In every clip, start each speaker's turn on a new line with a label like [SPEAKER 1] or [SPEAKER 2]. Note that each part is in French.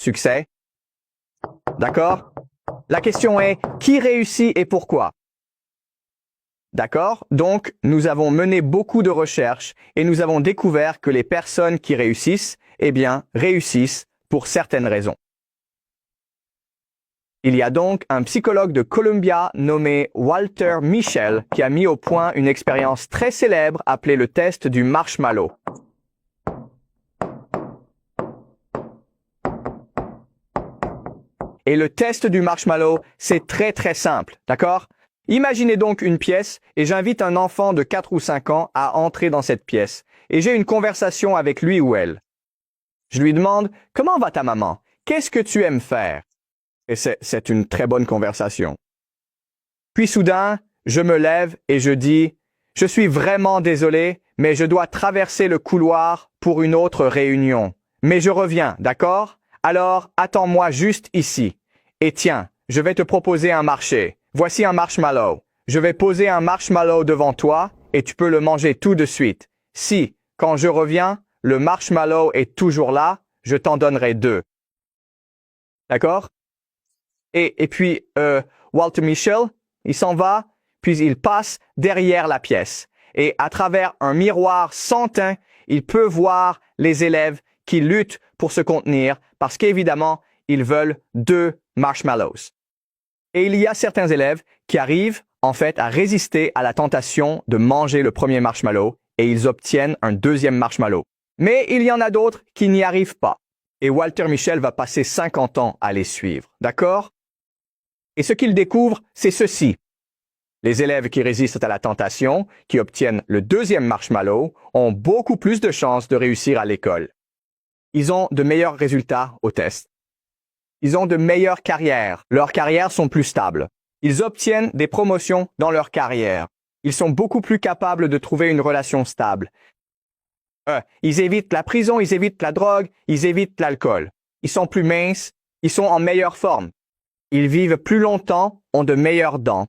[SPEAKER 1] succès. D'accord? La question est, qui réussit et pourquoi? D'accord? Donc, nous avons mené beaucoup de recherches et nous avons découvert que les personnes qui réussissent, eh bien, réussissent pour certaines raisons. Il y a donc un psychologue de Columbia nommé Walter Mischel qui a mis au point une expérience très célèbre appelée le test du marshmallow. Et le test du marshmallow, c'est très simple, d'accord? Imaginez donc une pièce et j'invite un enfant de 4 ou 5 ans à entrer dans cette pièce et j'ai une conversation avec lui ou elle. Je lui demande « Comment va ta maman? Qu'est-ce que tu aimes faire ?» Et c'est une très bonne conversation. Puis soudain, je me lève et je dis « Je suis vraiment désolé, mais je dois traverser le couloir pour une autre réunion. Mais je reviens, d'accord? Alors, attends-moi juste ici. Et tiens, je vais te proposer un marché. Voici un marshmallow. Je vais poser un marshmallow devant toi et tu peux le manger tout de suite. Si, quand je reviens, le marshmallow est toujours là, je t'en donnerai 2. D'accord? Et puis, Walter Mischel, il s'en va, puis il passe derrière la pièce. Et à travers un miroir sans teint, il peut voir les élèves qui luttent pour se contenir parce qu'évidemment, ils veulent 2 marshmallows. Et il y a certains élèves qui arrivent en fait à résister à la tentation de manger le premier marshmallow et ils obtiennent un 2e marshmallow. Mais il y en a d'autres qui n'y arrivent pas. Et Walter Mischel va passer 50 ans à les suivre, d'accord? Et ce qu'il découvre, c'est ceci. Les élèves qui résistent à la tentation, qui obtiennent le 2e marshmallow, ont beaucoup plus de chances de réussir à l'école. Ils ont de meilleurs résultats au test. Ils ont de meilleures carrières. Leurs carrières sont plus stables. Ils obtiennent des promotions dans leur carrière. Ils sont beaucoup plus capables de trouver une relation stable. Ils évitent la prison, ils évitent la drogue, ils évitent l'alcool. Ils sont plus minces, ils sont en meilleure forme. Ils vivent plus longtemps, ont de meilleures dents.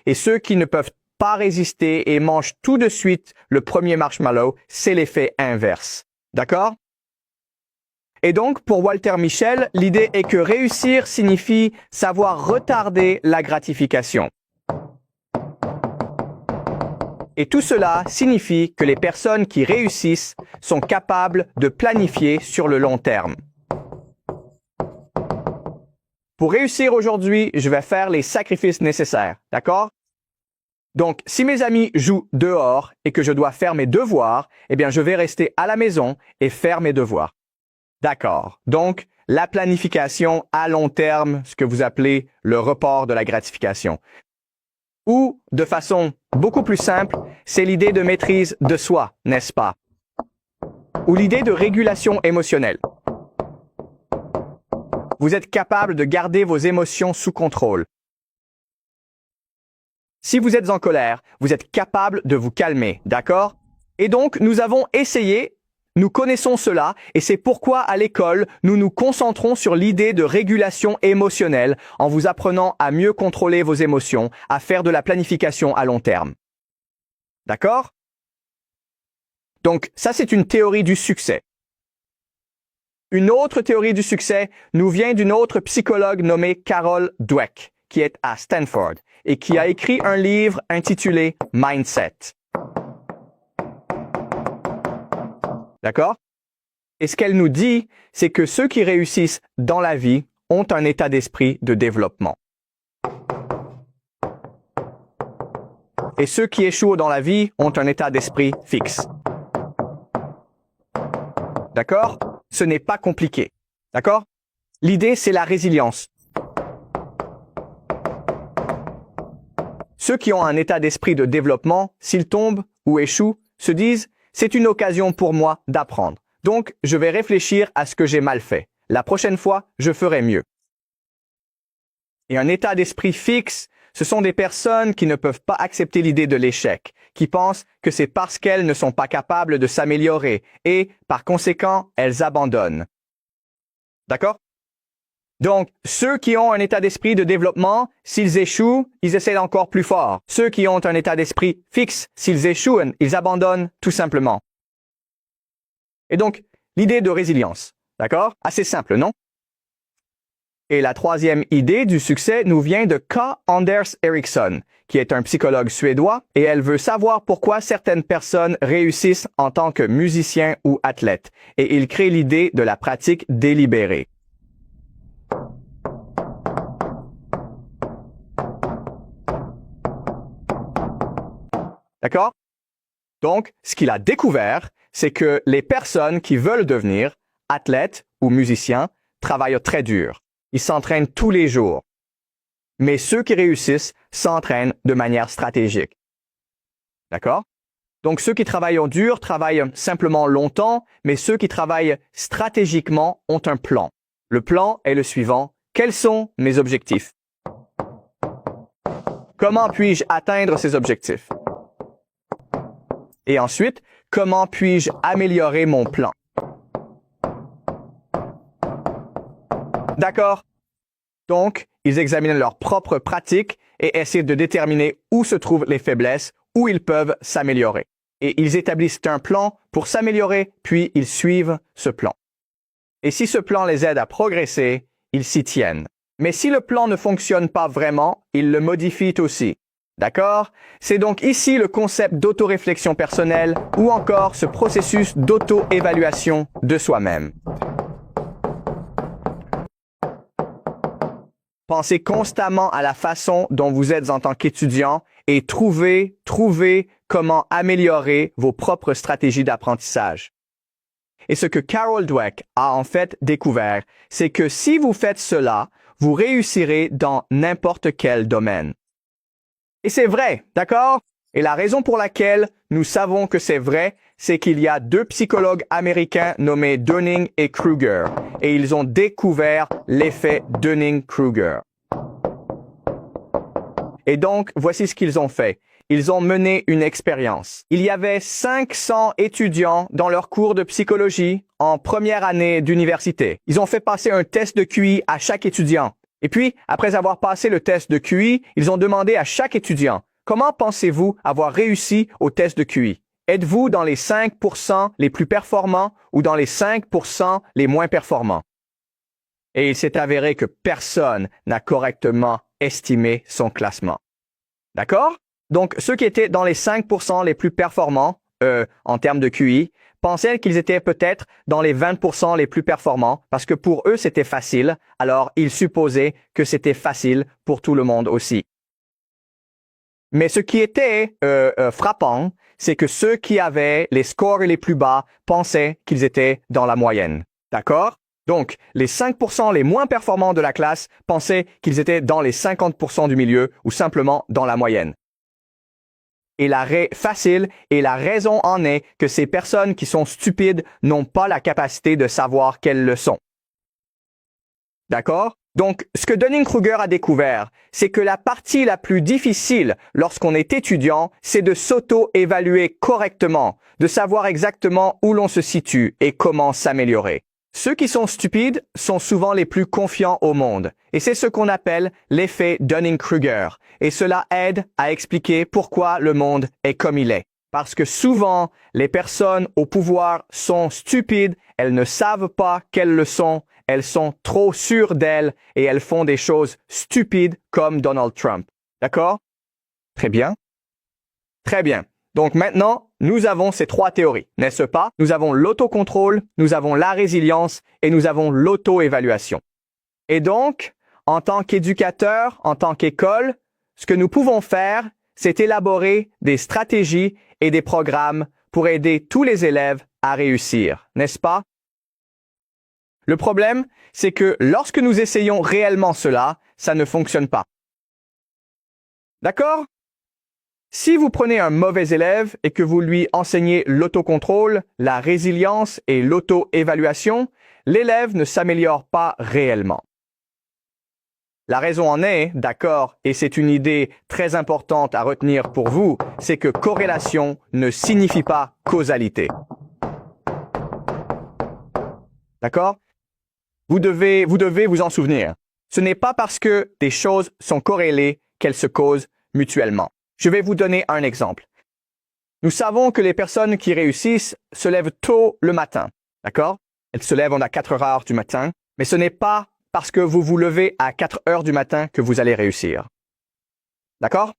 [SPEAKER 1] Et ceux qui ne peuvent pas résister et mangent tout de suite le premier marshmallow, c'est l'effet inverse. D'accord? Et donc, pour Walter Mischel, l'idée est que réussir signifie savoir retarder la gratification. Et tout cela signifie que les personnes qui réussissent sont capables de planifier sur le long terme. Pour réussir aujourd'hui, je vais faire les sacrifices nécessaires, d'accord? Donc, si mes amis jouent dehors et que je dois faire mes devoirs, eh bien, je vais rester à la maison et faire mes devoirs. D'accord. Donc, la planification à long terme, ce que vous appelez le report de la gratification. Ou, de façon beaucoup plus simple, c'est l'idée de maîtrise de soi, n'est-ce pas? Ou l'idée de régulation émotionnelle. Vous êtes capable de garder vos émotions sous contrôle. Si vous êtes en colère, vous êtes capable de vous calmer, d'accord? Et donc, nous avons essayé. Nous connaissons cela et c'est pourquoi à l'école, nous nous concentrons sur l'idée de régulation émotionnelle en vous apprenant à mieux contrôler vos émotions, à faire de la planification à long terme. D'accord? Donc, ça c'est une théorie du succès. Une autre théorie du succès nous vient d'une autre psychologue nommée Carol Dweck, qui est à Stanford et qui a écrit un livre intitulé Mindset. D'accord? Et ce qu'elle nous dit, c'est que ceux qui réussissent dans la vie ont un état d'esprit de développement. Et ceux qui échouent dans la vie ont un état d'esprit fixe. D'accord? Ce n'est pas compliqué. D'accord? L'idée, c'est la résilience. Ceux qui ont un état d'esprit de développement, s'ils tombent ou échouent, se disent « C'est une occasion pour moi d'apprendre. Donc, je vais réfléchir à ce que j'ai mal fait. La prochaine fois, je ferai mieux. » Et un état d'esprit fixe, ce sont des personnes qui ne peuvent pas accepter l'idée de l'échec, qui pensent que c'est parce qu'elles ne sont pas capables de s'améliorer et, par conséquent, elles abandonnent. D'accord? Donc, ceux qui ont un état d'esprit de développement, s'ils échouent, ils essaient encore plus fort. Ceux qui ont un état d'esprit fixe, s'ils échouent, ils abandonnent tout simplement. Et donc, l'idée de résilience. D'accord? Assez simple, non? Et la troisième idée du succès nous vient de K. Anders Ericsson, qui est un psychologue suédois, et elle veut savoir pourquoi certaines personnes réussissent en tant que musiciens ou athlètes. Et il crée l'idée de la pratique délibérée. D'accord? Donc, ce qu'il a découvert, c'est que les personnes qui veulent devenir athlètes ou musiciens travaillent très dur. Ils s'entraînent tous les jours. Mais ceux qui réussissent s'entraînent de manière stratégique. D'accord? Donc, ceux qui travaillent dur travaillent simplement longtemps, mais ceux qui travaillent stratégiquement ont un plan. Le plan est le suivant. Quels sont mes objectifs? Comment puis-je atteindre ces objectifs? Et ensuite, comment puis-je améliorer mon plan? D'accord? Donc, ils examinent leurs propres pratiques et essaient de déterminer où se trouvent les faiblesses, où ils peuvent s'améliorer. Et ils établissent un plan pour s'améliorer, puis ils suivent ce plan. Et si ce plan les aide à progresser, ils s'y tiennent. Mais si le plan ne fonctionne pas vraiment, ils le modifient aussi. D'accord? C'est donc ici le concept d'autoréflexion personnelle ou encore ce processus d'auto-évaluation de soi-même. Pensez constamment à la façon dont vous êtes en tant qu'étudiant et trouvez comment améliorer vos propres stratégies d'apprentissage. Et ce que Carol Dweck a en fait découvert, c'est que si vous faites cela, vous réussirez dans n'importe quel domaine. Et c'est vrai, d'accord? Et la raison pour laquelle nous savons que c'est vrai, c'est qu'il y a deux psychologues américains nommés Dunning et Kruger, et ils ont découvert l'effet Dunning-Kruger. Et donc, voici ce qu'ils ont fait. Ils ont mené une expérience. Il y avait 500 étudiants dans leur cours de psychologie en première année d'université. Ils ont fait passer un test de QI à chaque étudiant. Et puis, après avoir passé le test de QI, ils ont demandé à chaque étudiant, comment pensez-vous avoir réussi au test de QI? Êtes-vous dans les 5% les plus performants ou dans les 5% les moins performants? Et il s'est avéré que personne n'a correctement estimé son classement. D'accord? Donc, ceux qui étaient dans les 5% les plus performants, en termes de QI, pensaient qu'ils étaient peut-être dans les 20% les plus performants parce que pour eux, c'était facile. Alors, ils supposaient que c'était facile pour tout le monde aussi. Mais ce qui était frappant, c'est que ceux qui avaient les scores les plus bas pensaient qu'ils étaient dans la moyenne. D'accord? Donc, les 5% les moins performants de la classe pensaient qu'ils étaient dans les 50% du milieu ou simplement dans la moyenne. Et la raison en est que ces personnes qui sont stupides n'ont pas la capacité de savoir quelles le sont. D'accord? Donc, ce que Dunning-Kruger a découvert, c'est que la partie la plus difficile lorsqu'on est étudiant, c'est de s'auto-évaluer correctement, de savoir exactement où l'on se situe et comment s'améliorer. Ceux qui sont stupides sont souvent les plus confiants au monde. Et c'est ce qu'on appelle l'effet Dunning-Kruger. Et cela aide à expliquer pourquoi le monde est comme il est. Parce que souvent, les personnes au pouvoir sont stupides, elles ne savent pas qu'elles le sont, elles sont trop sûres d'elles et elles font des choses stupides comme Donald Trump. D'accord? Très bien. Très bien. Donc maintenant, nous avons ces trois théories, n'est-ce pas? Nous avons l'autocontrôle, nous avons la résilience et nous avons l'auto-évaluation. Et donc, en tant qu'éducateur, en tant qu'école, ce que nous pouvons faire, c'est élaborer des stratégies et des programmes pour aider tous les élèves à réussir, n'est-ce pas? Le problème, c'est que lorsque nous essayons réellement cela, ça ne fonctionne pas. D'accord? Si vous prenez un mauvais élève et que vous lui enseignez l'autocontrôle, la résilience et l'auto-évaluation, l'élève ne s'améliore pas réellement. La raison en est, d'accord, et c'est une idée très importante à retenir pour vous, c'est que corrélation ne signifie pas causalité. D'accord? Vous devez vous en souvenir. Ce n'est pas parce que des choses sont corrélées qu'elles se causent mutuellement. Je vais vous donner un exemple. Nous savons que les personnes qui réussissent se lèvent tôt le matin, d'accord? Elle se lève à 4 heures du matin, mais ce n'est pas parce que vous vous levez à 4 heures du matin que vous allez réussir. D'accord?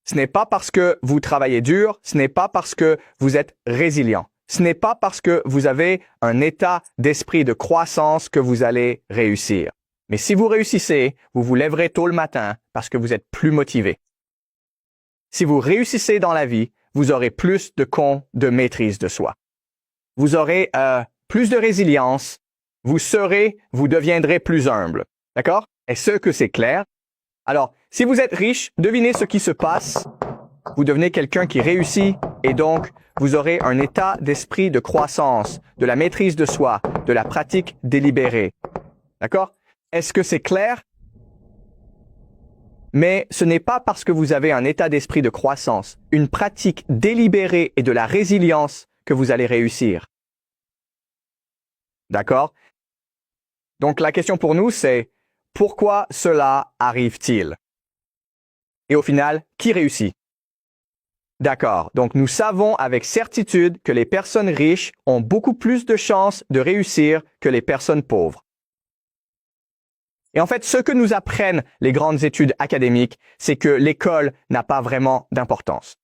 [SPEAKER 1] Ce n'est pas parce que vous travaillez dur, ce n'est pas parce que vous êtes résilient. Ce n'est pas parce que vous avez un état d'esprit de croissance que vous allez réussir. Mais si vous réussissez, vous vous lèverez tôt le matin parce que vous êtes plus motivé. Si vous réussissez dans la vie, vous aurez plus de maîtrise de soi. Vous aurez plus de résilience, vous deviendrez plus humble. D'accord? Est-ce que c'est clair? Alors, si vous êtes riche, devinez ce qui se passe. Vous devenez quelqu'un qui réussit et donc vous aurez un état d'esprit de croissance, de la maîtrise de soi, de la pratique délibérée. D'accord? Est-ce que c'est clair? Mais ce n'est pas parce que vous avez un état d'esprit de croissance, une pratique délibérée et de la résilience que vous allez réussir. D'accord? Donc la question pour nous, c'est pourquoi cela arrive-t-il? Et au final, qui réussit? D'accord, donc nous savons avec certitude que les personnes riches ont beaucoup plus de chances de réussir que les personnes pauvres. Et en fait, ce que nous apprennent les grandes études académiques, c'est que l'école n'a pas vraiment d'importance.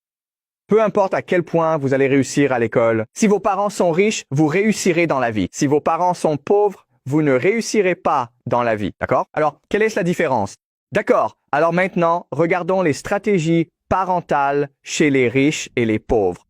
[SPEAKER 1] Peu importe à quel point vous allez réussir à l'école, si vos parents sont riches, vous réussirez dans la vie. Si vos parents sont pauvres, vous ne réussirez pas dans la vie. D'accord? Alors, quelle est la différence? D'accord, alors maintenant, regardons les stratégies parentales chez les riches et les pauvres.